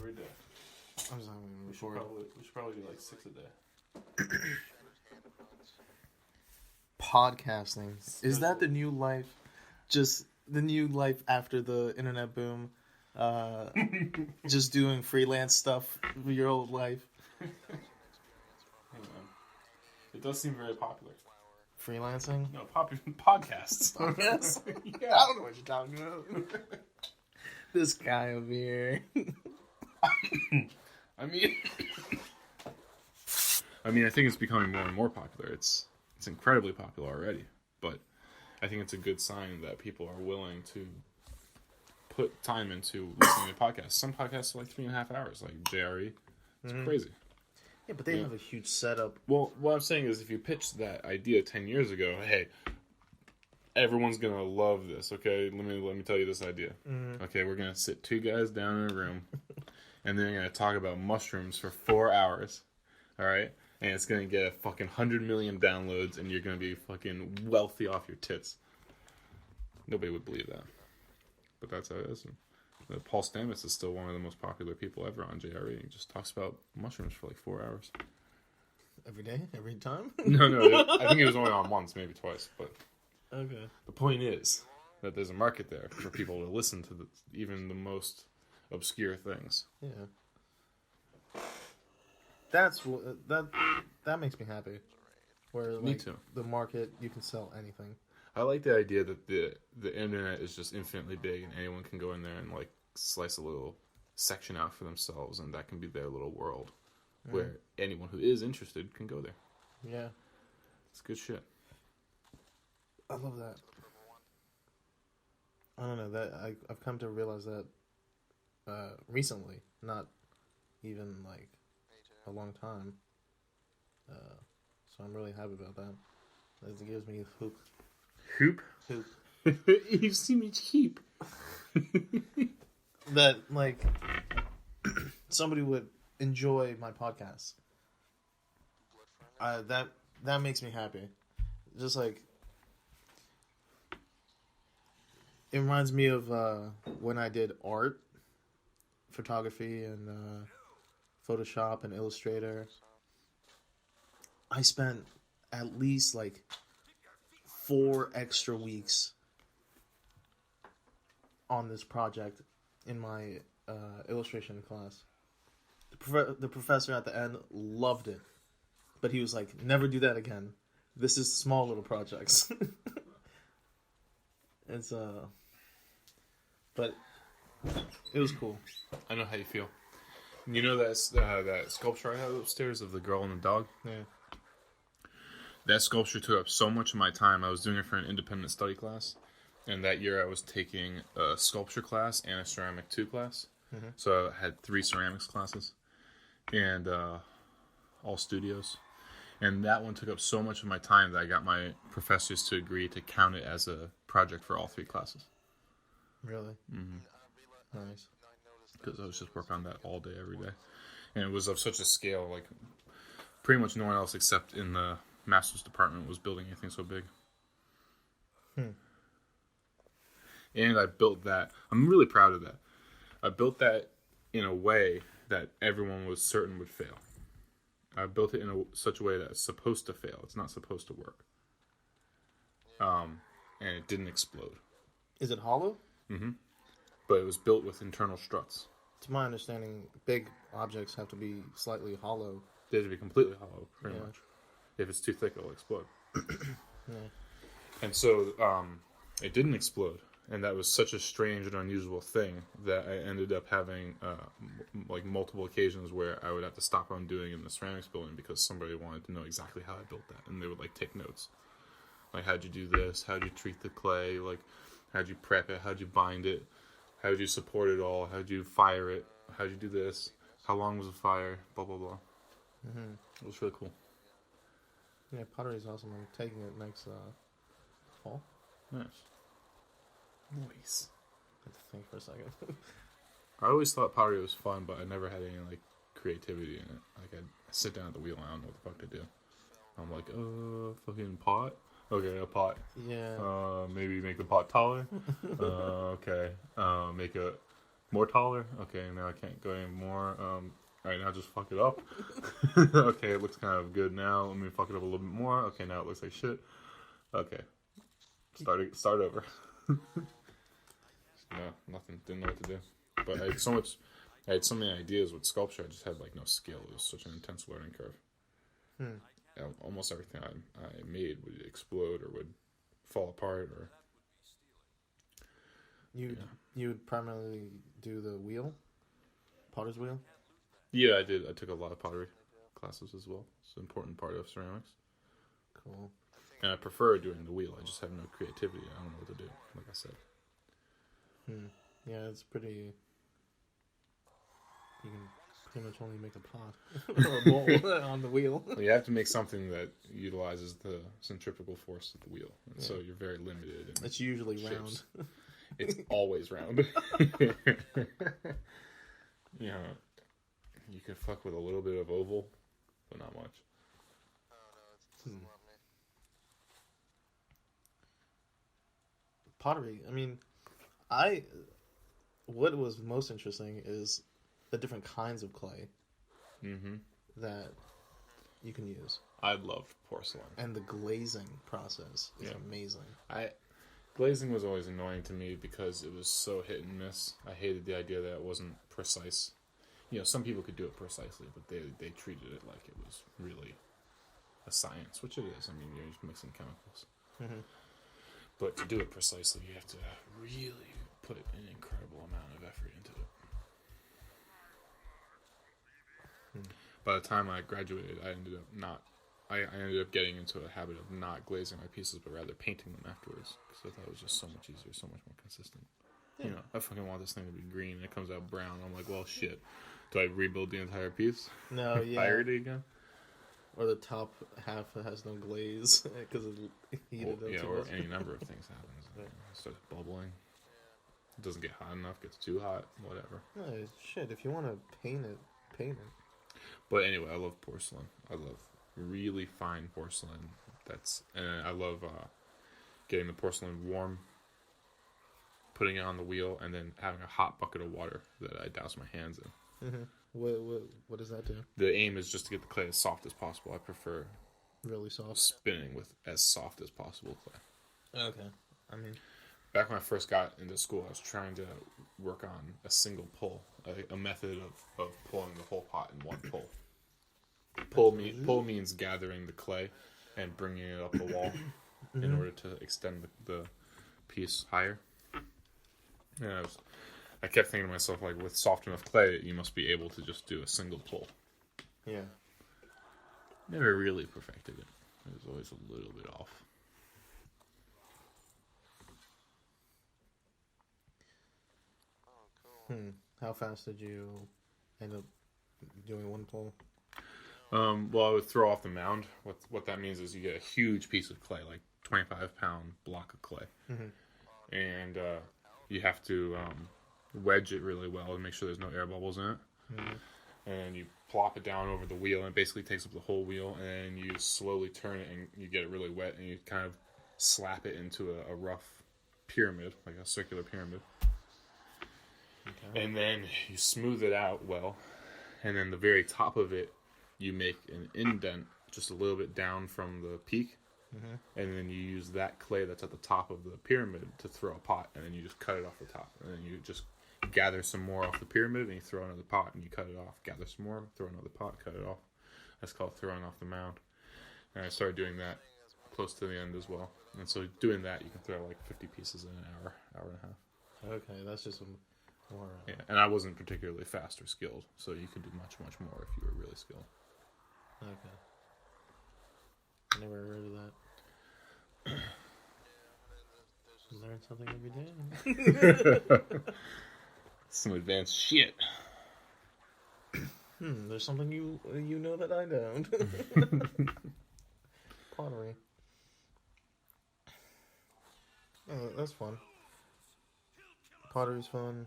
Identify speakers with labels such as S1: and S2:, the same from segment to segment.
S1: every day.
S2: I'm just having
S1: We should probably do like 6 a day.
S2: Podcasting. Is that the new life? Just the new life after the internet boom? Just doing freelance stuff for your old life?
S1: Hey, man. It does seem very popular.
S2: Freelancing?
S1: No, podcasts.
S2: Podcasts?
S1: Yeah.
S2: I don't know what you're talking about. This guy over here.
S1: I mean, I think it's becoming more and more popular. It's incredibly popular already, but I think it's a good sign that people are willing to put time into listening to podcasts. Some podcasts are like 3.5 hours, like JRE. It's crazy.
S2: Yeah, but they have a huge setup.
S1: Well, what I'm saying is, if you pitched that idea 10 years ago, hey, everyone's gonna love this. Okay, let me tell you this idea. Okay, we're gonna sit 2 guys down in a room, and they're gonna talk about mushrooms for 4 hours. All right, and it's gonna get a fucking 100 million downloads, and you're gonna be fucking wealthy off your tits. Nobody would believe that, but that's how it is. Paul Stamets is still one of the most popular people ever on JRE. He just talks about mushrooms for like 4 hours.
S2: Every day? Every time?
S1: No, I think he was only on once, maybe twice. But
S2: Okay.
S1: the point is that there's a market there for people to listen to even the most obscure things.
S2: Yeah. That's what that makes me happy. Where like,
S1: Me too.
S2: The market, you can sell anything.
S1: I like the idea that the internet is just infinitely big and anyone can go in there and like slice a little section out for themselves, and that can be their little world where anyone who is interested can go there.
S2: Yeah.
S1: It's good shit.
S2: I love that. I don't know, that I've come to realize that recently, not even like a long time. So I'm really happy about that. It gives me hope.
S1: Hoop?
S2: Hope.
S1: You've seen me heap.
S2: That like somebody would enjoy my podcast. That makes me happy. Just like it reminds me of when I did art, photography, and Photoshop and Illustrator. I spent at least like 4 extra weeks on this project in my illustration class. The professor at the end loved it, but he was like, never do that again. This is small little projects. It's but it was cool.
S1: I know how you feel. You know that sculpture I have upstairs of the girl and the dog?
S2: Yeah.
S1: That sculpture took up so much of my time. I was doing it for an independent study class. And that year I was taking a sculpture class and a ceramic 2 class. Mm-hmm. So I had 3 ceramics classes. And all studios. And that one took up so much of my time that I got my professors to agree to count it as a project for all 3 classes.
S2: Really?
S1: Mm-hmm.
S2: Nice.
S1: Because I was just working on that all day, every day. And it was of such a scale, like, pretty much no one else except in the master's department was building anything so big. And I built that. I'm really proud of that. I built that in a way that everyone was certain would fail. I built it in such a way that it's supposed to fail. It's not supposed to work. And it didn't explode.
S2: Is it hollow?
S1: Mm-hmm. But it was built with internal struts.
S2: To my understanding, big objects have to be slightly hollow.
S1: They have to be completely hollow, pretty much. If it's too thick, it'll explode.
S2: Yeah.
S1: And so it didn't explode. And that was such a strange and unusual thing that I ended up having like multiple occasions where I would have to stop what I'm doing in the ceramics building because somebody wanted to know exactly how I built that. And they would like take notes. Like, how'd you do this? How'd you treat the clay? Like, how'd you prep it? How'd you bind it? How'd you support it all? How'd you fire it? How'd you do this? How long was the fire? Blah, blah, blah. Mm-hmm. It was really cool.
S2: Yeah, pottery is awesome. I'm taking it next fall.
S1: Nice. Nice.
S2: I have to think for a second.
S1: I always thought pottery was fun, but I never had any like creativity in it. Like I'd sit down at the wheel and I don't know what the fuck to do. I'm like, fucking pot. Okay, a pot.
S2: Yeah.
S1: Maybe make the pot taller. Okay. Make a More taller? Okay, now I can't go anymore. Alright, now just fuck it up. Okay, it looks kind of good now. Let me fuck it up a little bit more. Okay, now it looks like shit. Okay. Start over. No, nothing. Didn't know what to do. But I had so many ideas with sculpture, I just had like no skill. It was such an intense learning curve. Almost everything I made would explode or would fall apart or...
S2: You would primarily do the wheel? Potter's wheel?
S1: Yeah, I did. I took a lot of pottery classes as well. It's an important part of ceramics.
S2: Cool.
S1: And I prefer doing the wheel. I just have no creativity. I don't know what to do, like I said.
S2: Yeah, it's pretty... You can pretty much only make a pot or a bowl on the wheel.
S1: Well, you have to make something that utilizes the centrifugal force of the wheel. And so you're very limited in
S2: It's usually
S1: shapes.
S2: round.
S1: It's always round. You know, you can fuck with a little bit of oval, but not much.
S2: Pottery. I mean, what was most interesting is the different kinds of clay that you can use.
S1: I love porcelain.
S2: And the glazing process is amazing.
S1: Glazing was always annoying to me because it was so hit and miss. I hated the idea that it wasn't precise. You know, some people could do it precisely, but they treated it like it was really a science, which it is. I mean, you're just mixing chemicals. But to do it precisely, you have to really put an incredible amount of effort into it. By the time I graduated, I ended up getting into a habit of not glazing my pieces, but rather painting them afterwards. Because I thought it was just so much easier, so much more consistent. Yeah. You know, I fucking want this thing to be green, and it comes out brown. I'm like, well, shit. Do I rebuild the entire piece?
S2: No, yeah.
S1: Fire it again?
S2: Or the top half has no glaze because it heated up too
S1: or
S2: much.
S1: any number of things happens. It starts bubbling. It doesn't get hot enough, gets too hot, whatever.
S2: No, shit, if you want to paint it, paint it.
S1: But anyway, I love porcelain. I love really fine porcelain. And I love getting the porcelain warm, putting it on the wheel, and then having a hot bucket of water that I douse my hands in.
S2: What does that do?
S1: The aim is just to get the clay as soft as possible. I prefer
S2: Really soft?
S1: spinning with as soft as possible clay.
S2: Okay. I mean...
S1: Back when I first got into school, I was trying to work on a single pull, a method of pulling the whole pot in one pull. Pull means gathering the clay and bringing it up the wall in order to extend the piece higher. And I kept thinking to myself, like, with soft enough clay, you must be able to just do a single pull.
S2: Yeah.
S1: Never really perfected it. It was always a little bit off.
S2: How fast did you end up doing one pull?
S1: Well, I would throw off the mound. What that means is you get a huge piece of clay, like 25-pound block of clay. And you have to wedge it really well and make sure there's no air bubbles in it. And you plop it down over the wheel, and it basically takes up the whole wheel, and you slowly turn it, and you get it really wet, and you kind of slap it into a rough pyramid, like a circular pyramid. Okay. And then you smooth it out well, and then the very top of it, you make an indent just a little bit down from the peak, and then you use that clay that's at the top of the pyramid to throw a pot, and then you just cut it off the top, and then you just gather some more off the pyramid, and you throw another pot, and you cut it off, gather some more, throw another pot, cut it off. That's called throwing off the mound. And I started doing that close to the end as well. And so doing that, you can throw like 50 pieces in an hour and a half.
S2: Okay, that's just more...
S1: Yeah, and I wasn't particularly fast or skilled, so you could do much, much more if you were really skilled.
S2: Okay. I never heard of that. Learn something every day.
S1: Some advanced shit.
S2: There's something you know that I don't. Pottery. Oh, that's fun. Pottery's fun.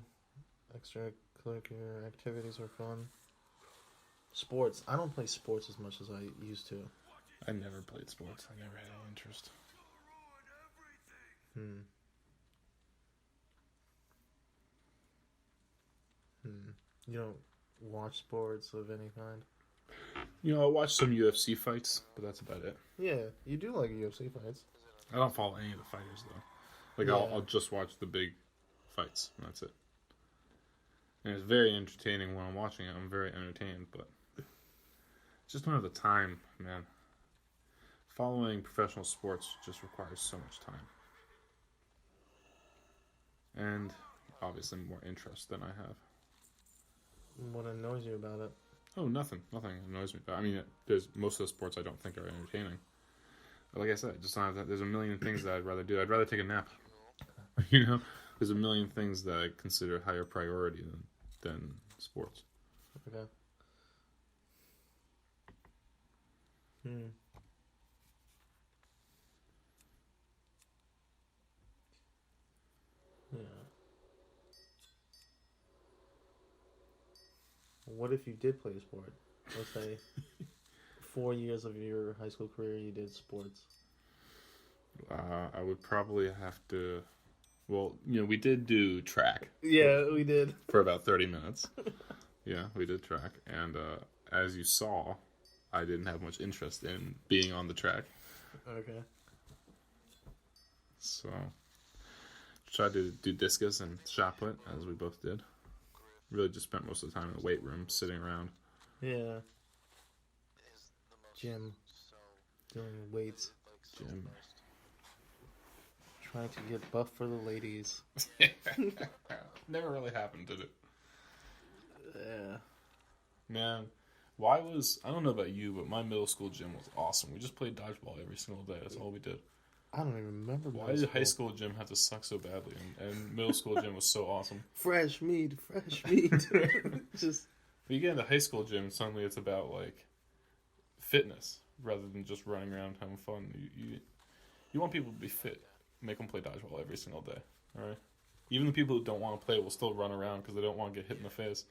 S2: Extracurricular activities are fun. Sports. I don't play sports as much as I used to.
S1: I never played sports. I never had any interest.
S2: You don't watch sports of any kind?
S1: You know, I watch some UFC fights, but that's about it.
S2: Yeah, you do like UFC fights.
S1: I don't follow any of the fighters, though. Like,
S2: Yeah.
S1: I'll just watch the big fights, and that's it. And it's very entertaining when I'm watching it. I'm very entertained, but just don't have the time, man. Following professional sports just requires so much time. And obviously more interest than I have.
S2: What annoys you about it?
S1: Oh, nothing. Nothing annoys me. I mean, there's most of the sports I don't think are entertaining. But like I said, just don't have that. There's a million things that I'd rather do. I'd rather take a nap. You know, there's a million things that I consider higher priority than sports.
S2: Okay. Yeah. What if you did play a sport? Let's say 4 years of your high school career you did sports.
S1: I would probably have to. Well, you know, we did do track.
S2: Yeah, we did.
S1: For about 30 minutes. Yeah, we did track. And as you saw, I didn't have much interest in being on the track.
S2: Okay.
S1: So, tried to do discus and shot put, as we both did. Really just spent most of the time in the weight room, sitting around.
S2: Yeah. Gym. Doing weights.
S1: Gym.
S2: Trying to get buff for the ladies.
S1: Never really happened, did it?
S2: Yeah.
S1: Man, I don't know about you, but my middle school gym was awesome. We just played dodgeball every single day. That's all we did.
S2: I don't even remember.
S1: Why did high school gym have to suck so badly? And middle school gym was so awesome.
S2: Fresh meat. Just.
S1: But you get into high school gym, suddenly it's about, like, fitness rather than just running around having fun. You want people to be fit. Make them play dodgeball every single day. All right? Even the people who don't want to play will still run around because they don't want to get hit in the face.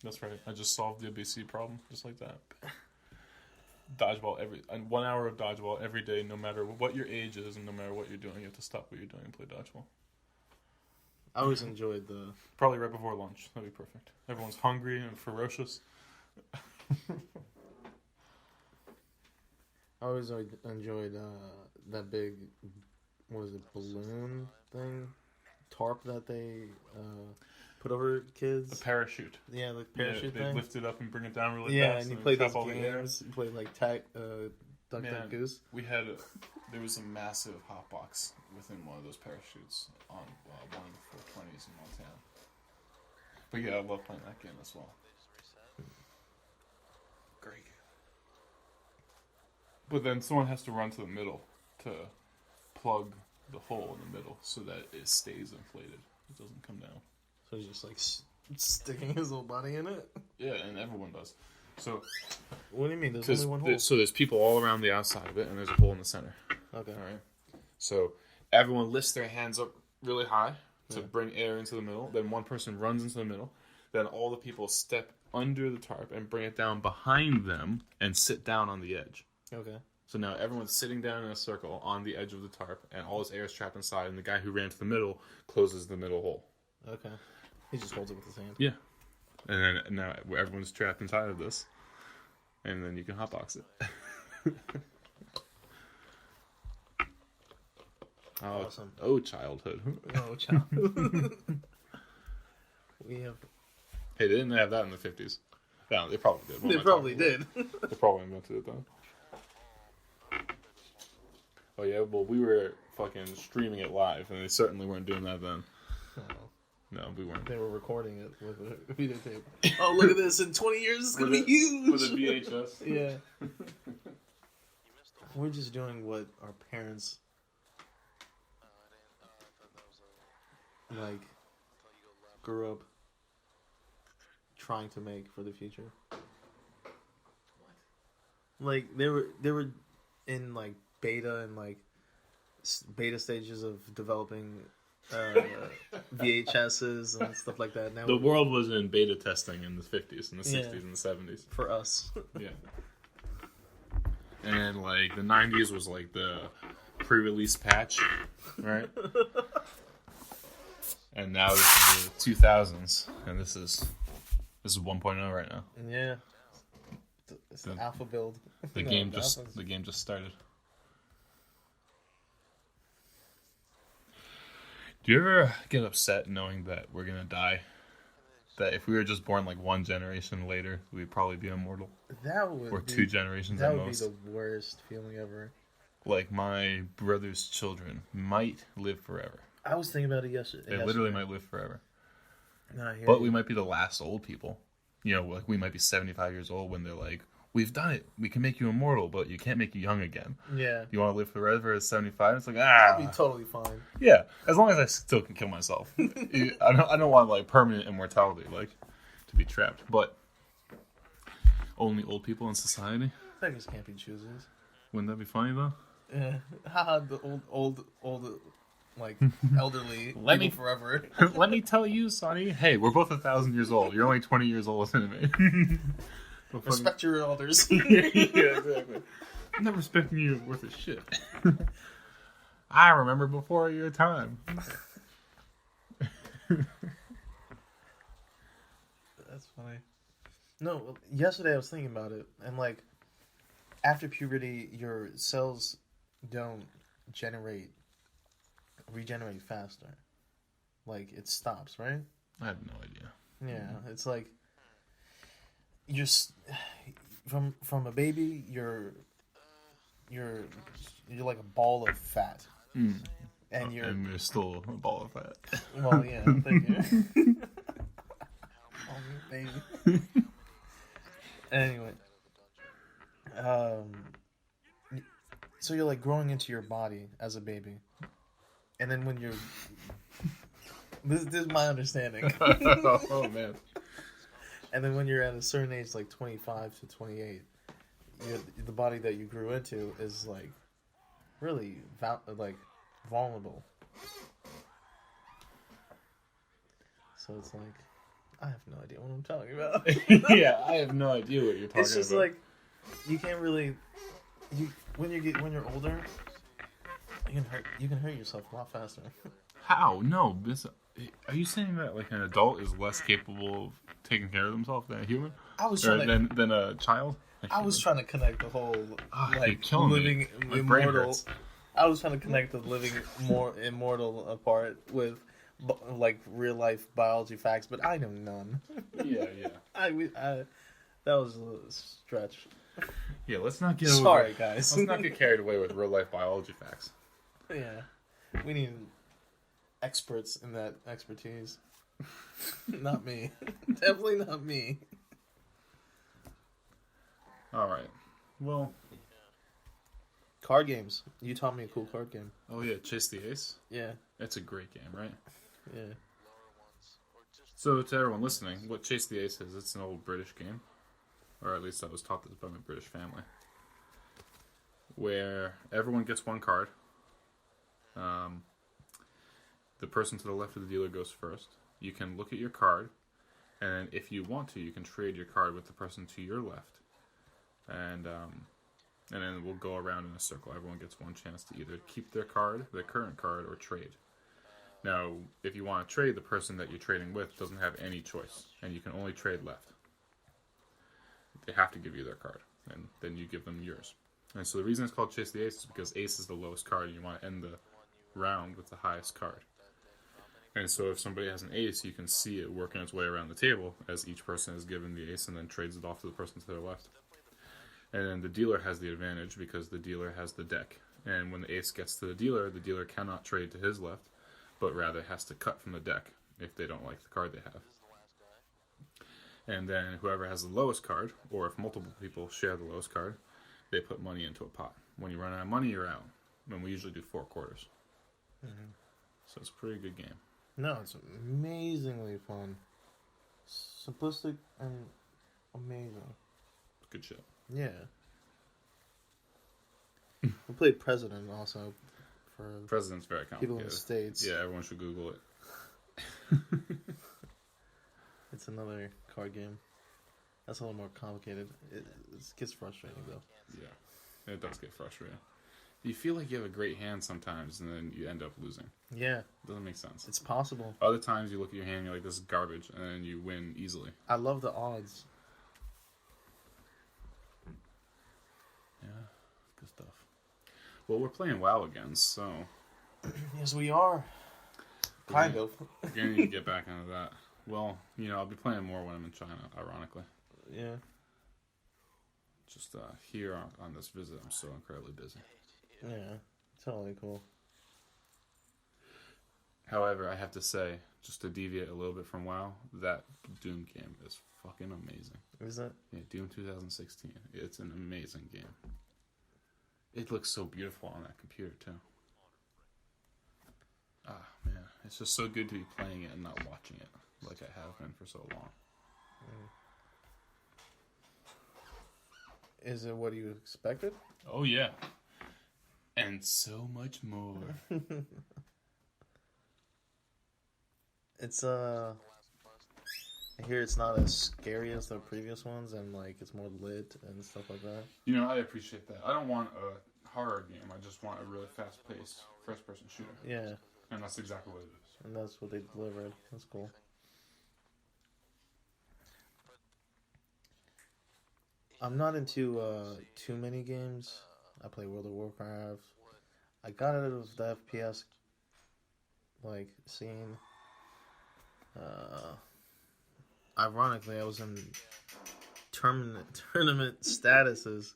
S1: That's right. I just solved the obesity problem just like that. Dodgeball 1 hour of dodgeball every day, no matter what your age is and no matter what you're doing. You have to stop what you're doing and play dodgeball.
S2: I always enjoyed the...
S1: Probably right before lunch. That'd be perfect. Everyone's hungry and ferocious.
S2: I always enjoyed that big, what is it, balloon thing? Tarp that they put over kids.
S1: The parachute.
S2: Yeah, the parachute
S1: they
S2: thing.
S1: lift it up and bring it down really fast.
S2: Yeah, and you play those
S1: all the air.
S2: games. You play like Duck Duck Goose.
S1: There was a massive hot box within one of those parachutes on one of the 420s in Montana. But yeah, I love playing that game as well. Great game. But then someone has to run to the middle to plug the hole in the middle so that it stays inflated. It doesn't come down.
S2: So he's just like sticking his little body in it?
S1: Yeah, and everyone does. So,
S2: what do you mean? There's only one hole.
S1: So there's people all around the outside of it, and there's a hole in the center.
S2: Okay.
S1: All right. So everyone lifts their hands up really high to bring air into the middle. Then one person runs into the middle. Then all the people step under the tarp and bring it down behind them and sit down on the edge.
S2: Okay.
S1: So now everyone's sitting down in a circle on the edge of the tarp, and all this air is trapped inside, and the guy who ran to the middle closes the middle hole.
S2: Okay. He just holds it with his hand.
S1: Yeah. And then now everyone's trapped inside of this, and then you can hotbox it.
S2: Awesome.
S1: Oh, childhood.
S2: Oh, childhood. We have...
S1: Hey, they didn't have that in the 50s. No, they probably did.
S2: They probably did.
S1: They probably invented it, though. Oh, yeah, well, we were fucking streaming it live, and they certainly weren't doing that then.
S2: Oh.
S1: No, we weren't.
S2: They were recording it with a videotape. Oh, look at this. In 20 years, it's going to be huge.
S1: With a VHS.
S2: Yeah. We're just doing what our parents, like, grew up trying to make for the future. Like, they were in, like, beta and, like, beta stages of developing VHSs and stuff like that. Now
S1: the world was in beta testing in the 50s and the 60s and the 70s.
S2: For us.
S1: Yeah. and like the 90s was like the pre-release patch, right? And now this is the 2000s, and this is 1.0 right now.
S2: Yeah. It's an alpha build.
S1: The game just started. Do you ever get upset knowing that we're gonna die? That if we were just born like one generation later, we'd probably be immortal. Or two generations at most.
S2: That would be the worst feeling ever.
S1: Like my brother's children might live forever.
S2: I was thinking about it yesterday.
S1: They literally might live forever.
S2: But
S1: we might be the last old people. You know, like we might be 75 years old when they're like, we've done it. We can make you immortal, but you can't make you young again.
S2: Yeah.
S1: You want to live forever at 75? It's like,
S2: That'd be totally fine.
S1: Yeah, as long as I still can kill myself. I don't want like permanent immortality, like to be trapped. But only old people in society.
S2: Beggars can't be choosers.
S1: Wouldn't that be funny though?
S2: Yeah. Haha, the old like elderly forever.
S1: Let me tell you, Sonny. Hey, we're both 1,000 years old. You're only 20 years old than me.
S2: Respect your elders.
S1: Yeah, exactly. I'm not respecting you worth a shit. I remember before your time.
S2: That's funny. No, yesterday I was thinking about it, and like after puberty, your cells don't regenerate faster. Like it stops, right?
S1: I have no idea.
S2: Yeah, it's like you're from a baby, you're like a ball of fat, and you're
S1: still a ball of fat.
S2: Well, yeah, thank you. Oh, baby. Anyway, so you're like growing into your body as a baby, and then when you're this is my understanding.
S1: Oh man.
S2: And then when you're at a certain age, like 25 to 28, the body that you grew into is like really vulnerable. So it's like, I have no idea what I'm talking about.
S1: Yeah, I have no idea what you're talking about.
S2: It's just like you can't really when you're older, you can hurt yourself a lot faster.
S1: How? No, are you saying that like an adult is less capable of taking care of themselves than a human? Than a child?
S2: I was trying to connect the whole
S1: living immortal.
S2: I was trying to connect the living more immortal apart with like real life biology facts, but I know none.
S1: Yeah.
S2: That was a little stretch.
S1: Yeah, let's not get
S2: guys.
S1: Let's not get carried away with real life biology facts.
S2: Yeah, we need experts in that expertise. Not me. Definitely not me.
S1: All right. Well,
S2: card games. You taught me a cool card game.
S1: Oh yeah, Chase the Ace.
S2: Yeah,
S1: that's a great game, right?
S2: Yeah.
S1: So to everyone listening, what Chase the Ace is, it's an old British game, or at least I was taught this by my British family, where everyone gets one card. The person to the left of the dealer goes first. You can look at your card, and if you want to, you can trade your card with the person to your left. And then we'll go around in a circle. Everyone gets one chance to either keep their card, their current card, or trade. Now, if you want to trade, the person that you're trading with doesn't have any choice, and you can only trade left. They have to give you their card, and then you give them yours. And so the reason it's called Chase the Ace is because Ace is the lowest card, and you want to end the round with the highest card. And so if somebody has an ace, you can see it working its way around the table as each person is given the ace and then trades it off to the person to their left. And then the dealer has the advantage because the dealer has the deck. And when the ace gets to the dealer cannot trade to his left, but rather has to cut from the deck if they don't like the card they have. And then whoever has the lowest card, or if multiple people share the lowest card, they put money into a pot. When you run out of money, you're out. And we usually do 4 quarters. Mm-hmm. So it's a pretty good game.
S2: No, it's amazingly fun. Simplistic and amazing.
S1: Good shit.
S2: Yeah. We played President also. For
S1: President's very complicated.
S2: People in the States.
S1: Yeah, everyone should Google it.
S2: It's another card game. That's a little more complicated. It gets frustrating though.
S1: Yeah. It does get frustrating. You feel like you have a great hand sometimes, and then you end up losing.
S2: Yeah.
S1: It doesn't make sense.
S2: It's possible.
S1: Other times you look at your hand and you're like, this is garbage, and then you win easily.
S2: I love the odds.
S1: Yeah, good stuff. Well, we're playing WoW again, so...
S2: Yes, we are. Kind of.
S1: We're going to need to get back into that. Well, I'll be playing more when I'm in China, ironically.
S2: Yeah.
S1: Just here on this visit, I'm so incredibly busy.
S2: Yeah, totally cool.
S1: However, I have to say, just to deviate a little bit from WoW, that Doom game is fucking amazing.
S2: Is that?
S1: Yeah, Doom 2016. It's an amazing game. It looks so beautiful on that computer, too. Ah, man. It's just so good to be playing it and not watching it like I have been for so long.
S2: Is it what you expected?
S1: Oh, yeah. And so much more.
S2: It's, I hear it's not as scary as the previous ones, and, like, it's more lit and stuff like that.
S1: I appreciate that. I don't want a horror game. I just want a really fast-paced first-person shooter.
S2: Yeah.
S1: And that's exactly what it is.
S2: And that's what they delivered. That's cool. I'm not into too many games. I play World of Warcraft. I got out of the FPS scene. Ironically, I was in tournament statuses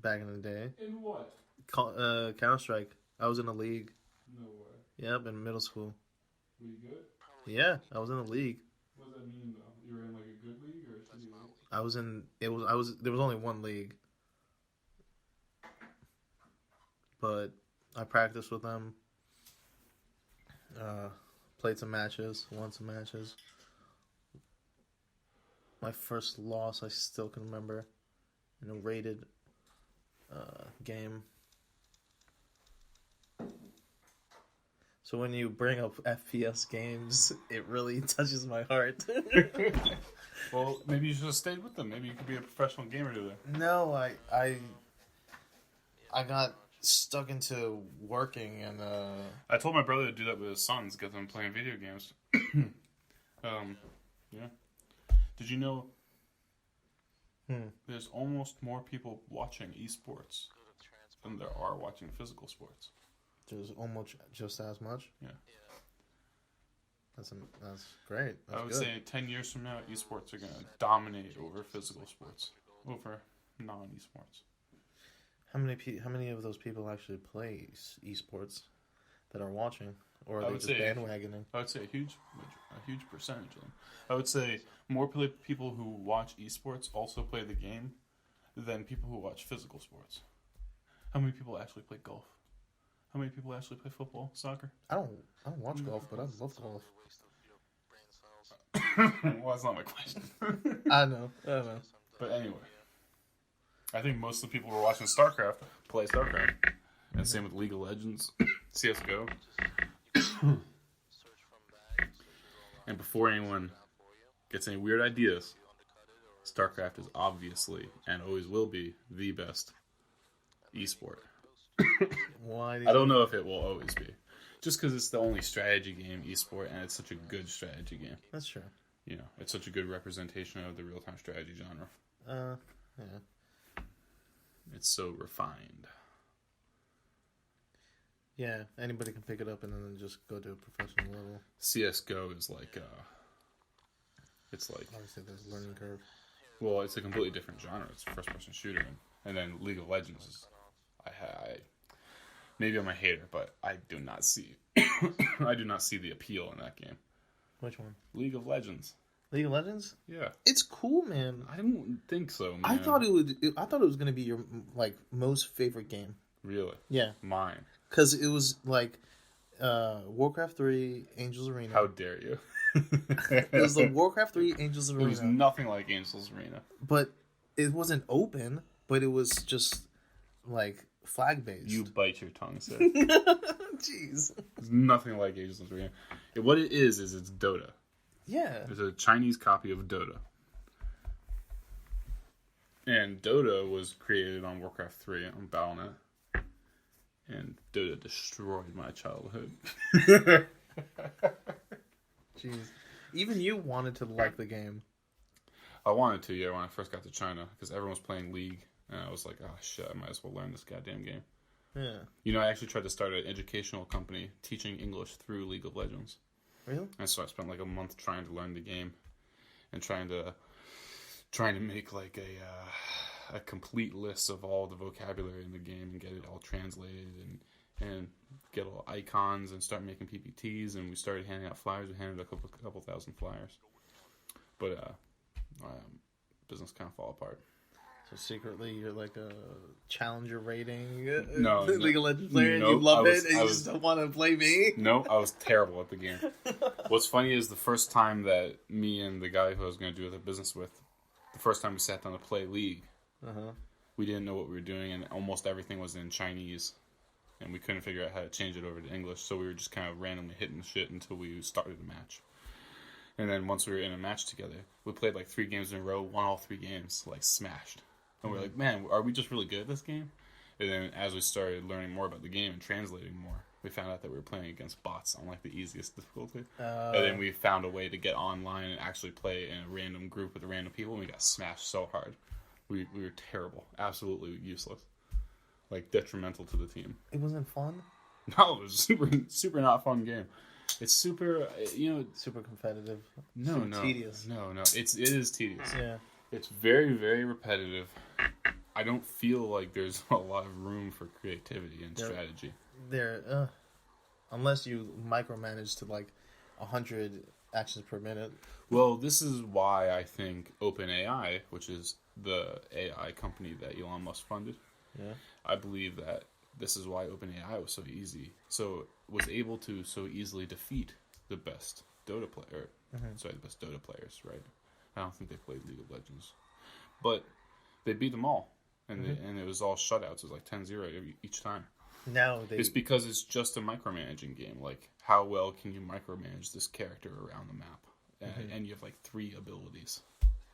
S2: back in the day.
S1: In what?
S2: Counter-Strike. I was in a league.
S1: No way.
S2: Yep, in middle school.
S1: Were you good?
S2: Yeah, I was in a league.
S1: What does that mean, though? You were in, like, a good league or a shitty league?
S2: There was only one league. But I practiced with them. Played some matches, won some matches. My first loss, I still can remember, in a rated game. So when you bring up FPS games, it really touches my heart.
S1: Well, maybe you should have stayed with them. Maybe you could be a professional gamer today.
S2: No, I got stuck into working and
S1: I told my brother to do that with his sons, get them playing video games. Yeah. Did you know there's almost more people watching esports than there are watching physical sports?
S2: There's almost just as much.
S1: Yeah.
S2: That's great. That's
S1: I would
S2: good.
S1: say 10 years from now, esports are going to dominate over physical sports, over non-esports.
S2: How many of those people actually play esports that are watching, or are they just bandwagoning?
S1: I would say a huge percentage of them. I would say more people who watch esports also play the game than people who watch physical sports. How many people actually play golf? How many people actually play football, soccer?
S2: I don't watch golf, but I love golf.
S1: Well, that's not my question.
S2: I know.
S1: But anyway, I think most of the people who are watching StarCraft play StarCraft. And same with League of Legends, CSGO. And before anyone gets any weird ideas, StarCraft is obviously, and always will be, the best esport.
S2: Why?
S1: I don't know if it will always be. Just because it's the only strategy game esport, and it's such a good strategy game.
S2: That's true.
S1: It's such a good representation of the real-time strategy genre.
S2: Yeah.
S1: It's so refined.
S2: Yeah, anybody can pick it up and then just go to a professional level.
S1: CSGO is like, it's like...
S2: Obviously, there's a learning curve.
S1: Well, it's a completely different genre. It's a first-person shooter. And then League of Legends is... maybe I'm a hater, but I do not see... I do not see the appeal in that game.
S2: Which one?
S1: League of Legends.
S2: League of Legends?
S1: Yeah.
S2: It's cool, man.
S1: I don't think so, man.
S2: I thought it was gonna be your most favorite game.
S1: Really?
S2: Yeah.
S1: Mine.
S2: Because it was like Warcraft 3, Angels Arena.
S1: How dare you?
S2: It was the Warcraft 3, Angels Arena.
S1: It was nothing like Angels Arena.
S2: But it wasn't open, but it was just like flag-based.
S1: You bite your tongue, sir.
S2: Jeez.
S1: It's nothing like Angels Arena. What it is it's Dota.
S2: Yeah.
S1: It's a Chinese copy of Dota. And Dota was created on Warcraft 3 on Battle.net. And Dota destroyed my childhood.
S2: Jeez. Even you wanted to like the game.
S1: I wanted to, yeah, when I first got to China, because everyone was playing League. And I was like, oh shit, I might as well learn this goddamn game.
S2: Yeah.
S1: You know, I actually tried to start an educational company teaching English through League of Legends.
S2: Really?
S1: And so I spent like a month trying to learn the game and trying to make like a complete list of all the vocabulary in the game and get it all translated and get all icons and start making PPTs. And we started handing out flyers. We handed out a couple thousand flyers. But business kind of fall apart.
S2: So secretly, you're like a challenger rating
S1: League
S2: of Legends player, and you love it, and you just don't want to play me?
S1: No, I was terrible at the game. What's funny is the first time that me and the guy who I was going to do the business with, the first time we sat down to play League, we didn't know what we were doing, and almost everything was in Chinese, and we couldn't figure out how to change it over to English, so we were just kind of randomly hitting shit until we started the match. And then once we were in a match together, we played like 3 games in a row, won all 3 games, like smashed. And we're like, man, are we just really good at this game? And then as we started learning more about the game and translating more, we found out that we were playing against bots on like the easiest difficulty. And then we found a way to get online and actually play in a random group with random people, and we got smashed so hard. We were terrible. Absolutely useless. Like, detrimental to the team.
S2: It wasn't fun?
S1: No, it was super not fun game. It's super,
S2: super competitive.
S1: No,
S2: tedious.
S1: No. It is tedious.
S2: Yeah.
S1: It's very, very repetitive. I don't feel like there's a lot of room for creativity and strategy.
S2: Unless you micromanage to like 100 actions per minute.
S1: Well, this is why I think OpenAI, which is the AI company that Elon Musk funded, I believe that this is why OpenAI was so easy. So was able to so easily defeat the best Dota player. The best Dota players, right? I don't think they played League of Legends. But they beat them all. And and it was all shutouts. It was like 10-0 each time. It's because it's just a micromanaging game. Like, how well can you micromanage this character around the map? And you have like 3 abilities.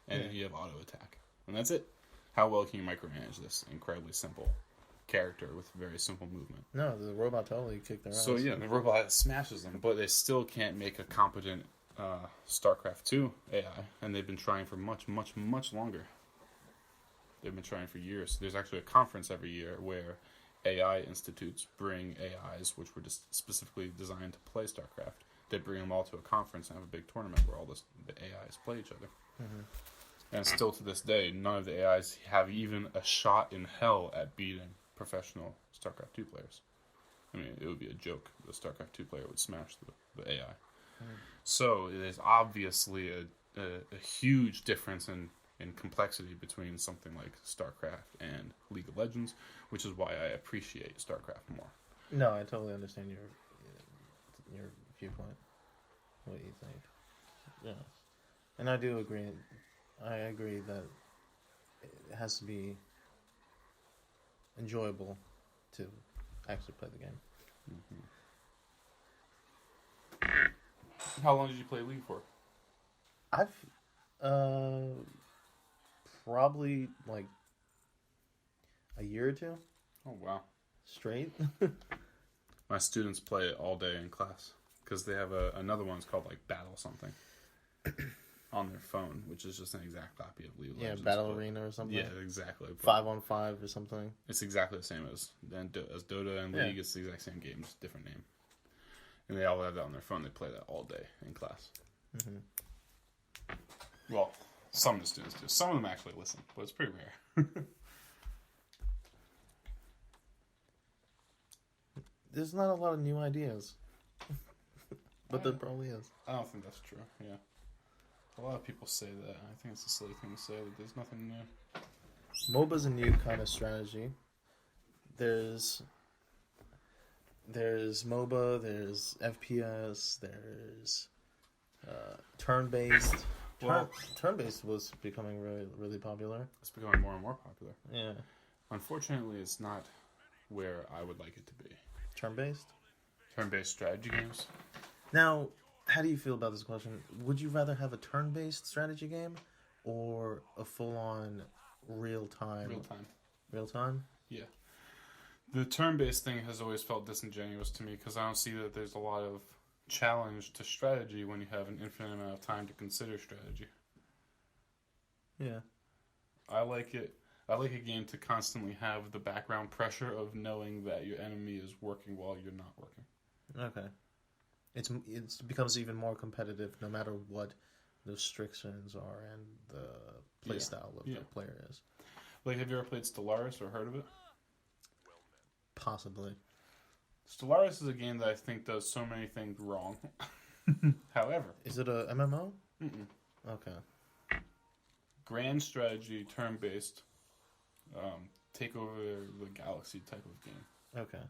S1: And then you have auto attack. And that's it. How well can you micromanage this incredibly simple character with very simple movement?
S2: No, the robot totally kicked their ass.
S1: So yeah, the robot smashes them. But they still can't make a competent StarCraft 2 AI, and they've been trying for much, much, much longer. They've been trying for years. There's actually a conference every year where AI institutes bring AIs, which were just specifically designed to play StarCraft. They bring them all to a conference and have a big tournament where all the AIs play each other. And still to this day, none of the AIs have even a shot in hell at beating professional StarCraft 2 players. I mean, it would be a joke. The StarCraft 2 player would smash the AI. So it is obviously a huge difference in complexity between something like StarCraft and League of Legends, which is why I appreciate StarCraft more.
S2: No, I totally understand your viewpoint, what you think. Yeah, and I do agree. I agree that it has to be enjoyable to actually play the game.
S1: How long did you play League for?
S2: I've probably like a year or 2.
S1: Oh wow!
S2: Straight.
S1: My students play it all day in class because they have another one's called like Battle something on their phone, which is just an exact copy of League of Legends.
S2: Battle Arena or something.
S1: Yeah, exactly.
S2: 5-on-5 or something.
S1: It's exactly the same as Dota and League. It's the exact same game, just different name. And they all have that on their phone. They play that all day in class. Well, some of the students do. Some of them actually listen, but it's pretty rare.
S2: There's not a lot of new ideas. But there probably is.
S1: I don't think that's true, yeah. A lot of people say that. I think it's a silly thing to say that there's nothing new.
S2: MOBA's a new kind of strategy. There's MOBA, there's FPS, there's turn-based. Turn-based was becoming really, really popular.
S1: It's becoming more and more popular.
S2: Yeah.
S1: Unfortunately, it's not where I would like it to be.
S2: Turn-based?
S1: Turn-based strategy games.
S2: Now, how do you feel about this question? Would you rather have a turn-based strategy game or a full-on real time.
S1: Real time.
S2: Real time?
S1: Yeah. The turn-based thing has always felt disingenuous to me because I don't see that there's a lot of challenge to strategy when you have an infinite amount of time to consider strategy.
S2: Yeah. I
S1: like a game to constantly have the background pressure of knowing that your enemy is working while you're not working.
S2: Okay. It becomes even more competitive no matter what the restrictions are and the playstyle of the player is.
S1: Like, have you ever played Stellaris or heard of it?
S2: Possibly.
S1: Stellaris is a game that I think does so many things wrong. However.
S2: Is it a MMO?
S1: Mm-mm.
S2: Okay.
S1: Grand strategy, turn-based, take over the galaxy type of game.
S2: Okay.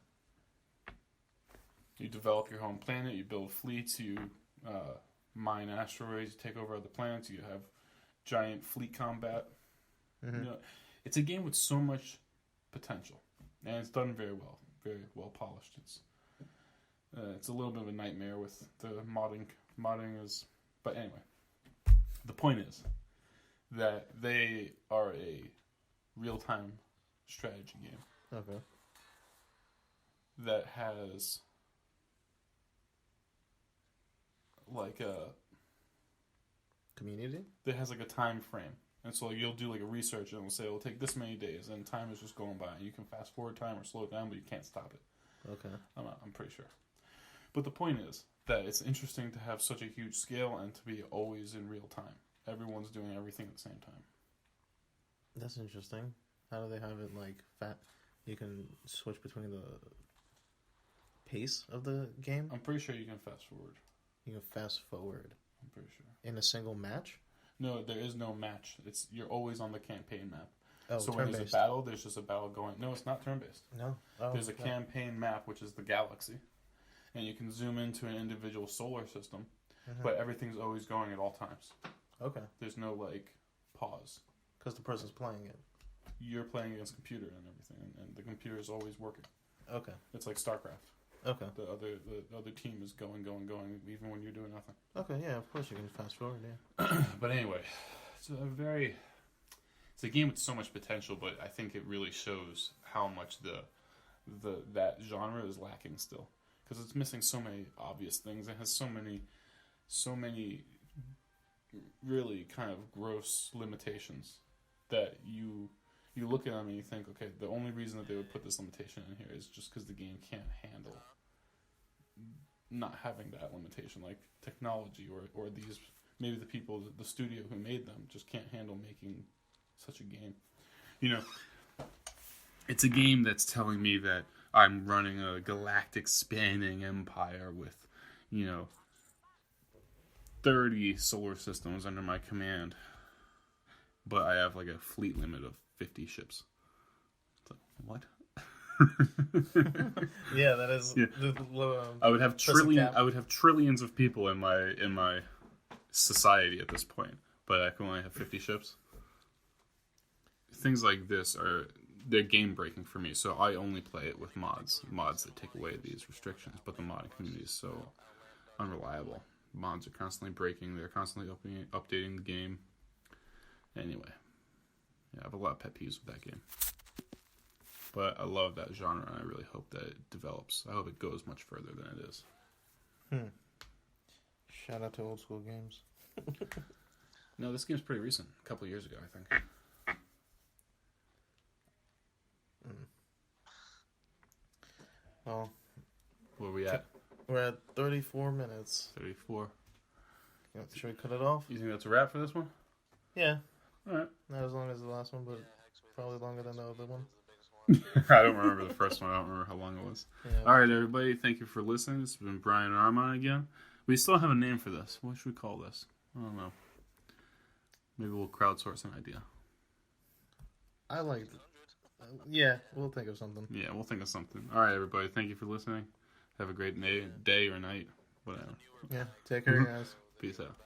S1: You develop your home planet, you build fleets, you mine asteroids, you take over other planets, you have giant fleet combat. Mm-hmm. You know, it's a game with so much potential, and it's done very well polished. It's a little bit of a nightmare with the modding is, but anyway, the point is that they are a real-time strategy game.
S2: Okay.
S1: That has like a
S2: community
S1: that has like a time frame, and so you'll do like a research and it'll say it'll take this many days, and time is just going by. You can fast forward time or slow it down, but you can't stop it.
S2: Okay.
S1: I'm pretty sure. But the point is that it's interesting to have such a huge scale and to be always in real time. Everyone's doing everything at the same time.
S2: That's interesting. How do they have it like fat? You can switch between the pace of the game?
S1: I'm pretty sure you can fast forward.
S2: You can fast forward.
S1: I'm pretty sure.
S2: In a single match?
S1: No, there is no match. You're always on the campaign map.
S2: Oh,
S1: so when there's a battle, there's just a battle going. No, it's not turn-based.
S2: No. Oh,
S1: there's a campaign map, which is the galaxy. And you can zoom into an individual solar system, but everything's always going at all times.
S2: Okay.
S1: There's no, like, pause.
S2: Because the person's playing it.
S1: You're playing against computer and everything, and the computer is always working.
S2: Okay.
S1: It's like StarCraft.
S2: Okay.
S1: The other team is going, even when you're doing nothing.
S2: Okay, yeah, of course you can fast forward, yeah.
S1: But anyway, it's a game with so much potential, but I think it really shows how much that genre is lacking still, because it's missing so many obvious things. It has so many really kind of gross limitations that you look at them and you think, okay, the only reason that they would put this limitation in here is just because the game can't handle not having that limitation, like technology or these, maybe the people, the studio who made them just can't handle making such a game. You know, it's a game that's telling me that I'm running a galactic spanning empire with, 30 solar systems under my command, but I have like a fleet limit of 50 ships. So, what?
S2: Yeah, that is. Yeah.
S1: I would have trillions of people in my society at this point, but I can only have 50 ships. Things like this they're game breaking for me, so I only play it with mods that take away these restrictions. But the modding community is so unreliable. Mods are constantly breaking. They're constantly updating the game. Anyway, yeah, I have a lot of pet peeves with that game. But I love that genre, and I really hope that it develops. I hope it goes much further than it is.
S2: Shout out to old school games.
S1: No, this game's pretty recent. A couple of years ago, I think.
S2: Well,
S1: where are we at?
S2: We're at 34 minutes.
S1: 34.
S2: Should we cut it off?
S1: You think that's a wrap for this one?
S2: Yeah.
S1: Alright.
S2: Not as long as the last one, but probably longer than the other one.
S1: I don't remember the first one. I don't remember how long it was. Yeah. Alright, everybody. Thank you for listening. This has been Brian and Arman again. We still have a name for this. What should we call this? I don't know. Maybe we'll crowdsource an idea.
S2: I like it. Yeah, we'll think of something.
S1: Yeah, we'll think of something. Alright, everybody. Thank you for listening. Have a great day or night. Whatever.
S2: Yeah, take care, guys.
S1: Peace out.